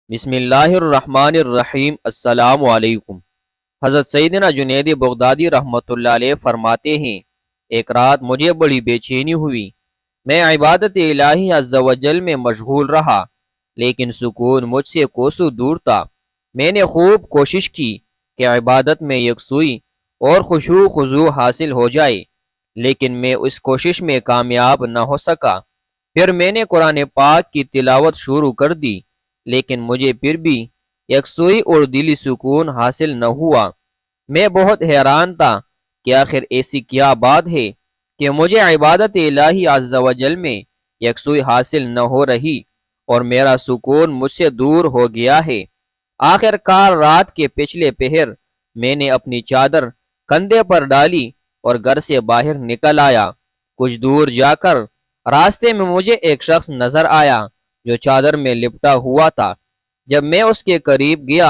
بسم اللہ الرحمن الرحیم۔ السلام علیکم۔ حضرت سیدنا جنید بغدادی رحمۃ اللہ علیہ فرماتے ہیں، ایک رات مجھے بڑی بے چینی ہوئی۔ میں عبادت الہی عز و جل میں مشغول رہا، لیکن سکون مجھ سے کوسوں دور تھا۔ میں نے خوب کوشش کی کہ عبادت میں یکسوئی اور خشوع خضوع حاصل ہو جائے، لیکن میں اس کوشش میں کامیاب نہ ہو سکا۔ پھر میں نے قرآن پاک کی تلاوت شروع کر دی، لیکن مجھے پھر بھی یکسوئی اور دلی سکون حاصل نہ ہوا۔ میں بہت حیران تھا کہ آخر ایسی کیا بات ہے کہ مجھے عبادت الہی عز و جل میں یکسوئی حاصل نہ ہو رہی اور میرا سکون مجھ سے دور ہو گیا ہے۔ آخر کار رات کے پچھلے پہر میں نے اپنی چادر کندھے پر ڈالی اور گھر سے باہر نکل آیا۔ کچھ دور جا کر راستے میں مجھے ایک شخص نظر آیا جو چادر میں لپٹا ہوا تھا۔ جب میں اس کے قریب گیا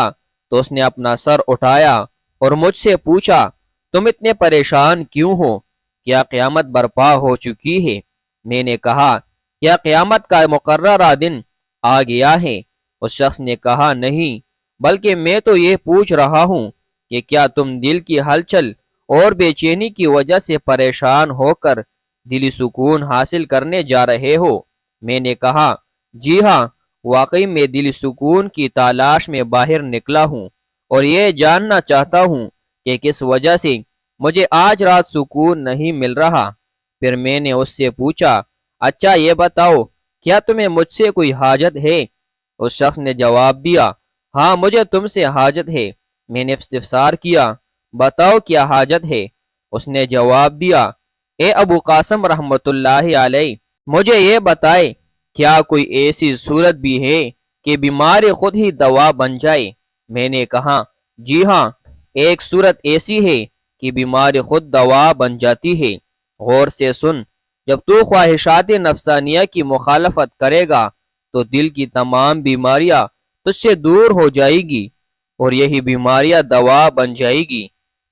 تو اس نے اپنا سر اٹھایا اور مجھ سے پوچھا، تم اتنے پریشان کیوں ہو؟ کیا قیامت برپا ہو چکی ہے؟ میں نے کہا، کیا قیامت کا مقررہ دن آ گیا ہے؟ اس شخص نے کہا، نہیں، بلکہ میں تو یہ پوچھ رہا ہوں کہ کیا تم دل کی ہلچل اور بے چینی کی وجہ سے پریشان ہو کر دلی سکون حاصل کرنے جا رہے ہو؟ میں نے کہا، جی ہاں، واقعی میں دلی سکون کی تلاش میں باہر نکلا ہوں اور یہ جاننا چاہتا ہوں کہ کس وجہ سے مجھے آج رات سکون نہیں مل رہا۔ پھر میں نے اس سے پوچھا، اچھا یہ بتاؤ، کیا تمہیں مجھ سے کوئی حاجت ہے؟ اس شخص نے جواب دیا، ہاں مجھے تم سے حاجت ہے۔ میں نے استفسار کیا، بتاؤ کیا حاجت ہے؟ اس نے جواب دیا، اے ابو قاسم رحمت اللہ علیہ، مجھے یہ بتائے، کیا کوئی ایسی صورت بھی ہے کہ بیماری خود ہی دوا بن جائے؟ میں نے کہا، جی ہاں، ایک صورت ایسی ہے کہ بیماری خود دوا بن جاتی ہے۔ غور سے سن، جب تو خواہشات نفسانیہ کی مخالفت کرے گا تو دل کی تمام بیماریاں تجھ سے دور ہو جائے گی اور یہی بیماریاں دوا بن جائے گی۔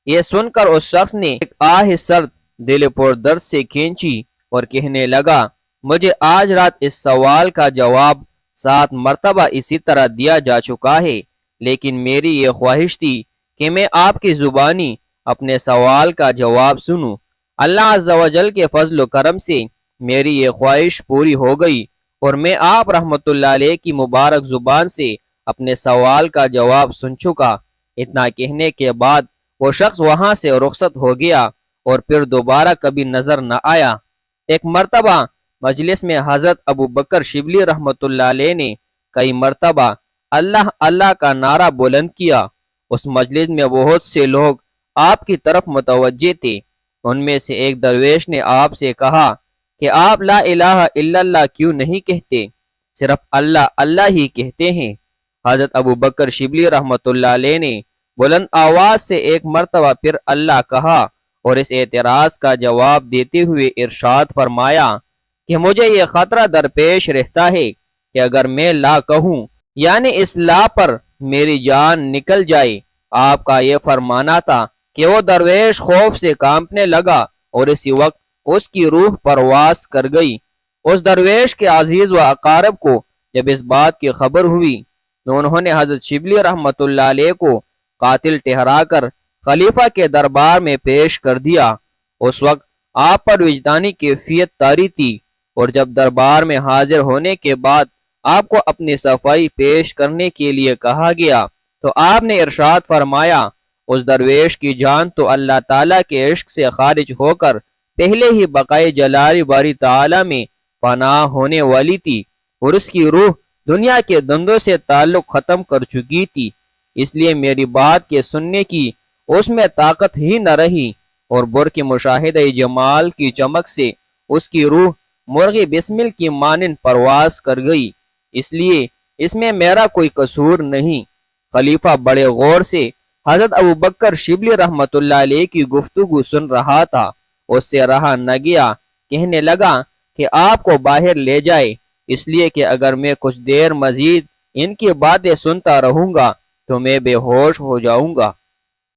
یہ سن کر اس شخص نے ایک آہ سرد دل پر درد سے کھینچی اور کہنے لگا، مجھے آج رات اس سوال کا جواب 7 مرتبہ اسی طرح دیا جا چکا ہے، لیکن میری یہ خواہش تھی کہ میں آپ کی زبانی اپنے سوال کا جواب سنوں۔ اللہ عز و جل کے فضل و کرم سے میری یہ خواہش پوری ہو گئی اور میں آپ رحمت اللہ علیہ کی مبارک زبان سے اپنے سوال کا جواب سن چکا۔ اتنا کہنے کے بعد وہ شخص وہاں سے رخصت ہو گیا اور پھر دوبارہ کبھی نظر نہ آیا۔ ایک مرتبہ مجلس میں حضرت ابو بکر شبلی رحمت اللہ علیہ نے کئی مرتبہ اللہ اللہ کا نعرہ بلند کیا۔ اس مجلس میں بہت سے لوگ آپ کی طرف متوجہ تھے۔ ان میں سے ایک درویش نے آپ سے کہا کہ آپ لا الہ الا اللہ کیوں نہیں کہتے، صرف اللہ اللہ ہی کہتے ہیں؟ حضرت ابو بکر شبلی رحمت اللہ علیہ نے بلند آواز سے ایک مرتبہ پھر اللہ کہا اور اس اعتراض کا جواب دیتے ہوئے ارشاد فرمایا کہ مجھے یہ خطرہ درپیش رہتا ہے کہ اگر میں لا کہوں یعنی اس لا پر میری جان نکل جائے۔ آپ کا یہ فرمانا تھا کہ وہ درویش خوف سے کانپنے لگا اور اسی وقت اس کی روح پرواز کر گئی۔ اس درویش کے عزیز و اقارب کو جب اس بات کی خبر ہوئی تو انہوں نے حضرت شبلی رحمت اللہ علیہ کو قاتل ٹھہرا کر خلیفہ کے دربار میں پیش کر دیا۔ اس وقت آپ پر وجدانی کیفیت طاری تھی اور جب دربار میں حاضر ہونے کے بعد آپ کو اپنی صفائی پیش کرنے کے لیے کہا گیا تو آپ نے ارشاد فرمایا، اس درویش کی جان تو اللہ تعالیٰ کے عشق سے خارج ہو کر پہلے ہی بقائے جلال باری تعالیٰ میں پناہ ہونے والی تھی اور اس کی روح دنیا کے دندوں سے تعلق ختم کر چکی تھی، اس لیے میری بات کے سننے کی اس میں طاقت ہی نہ رہی اور بر کے مشاہدہ جمال کی چمک سے اس کی روح مرغی بسمل کی مانند پرواز کر گئی، اس لیے اس میں میرا کوئی قصور نہیں۔ خلیفہ بڑے غور سے حضرت ابو بکر شبلی رحمت اللہ علیہ کی گفتگو سن رہا تھا، اس سے رہا نہ گیا، کہنے لگا کہ آپ کو باہر لے جائے، اس لیے کہ اگر میں کچھ دیر مزید ان کی باتیں سنتا رہوں گا تو میں بے ہوش ہو جاؤں گا۔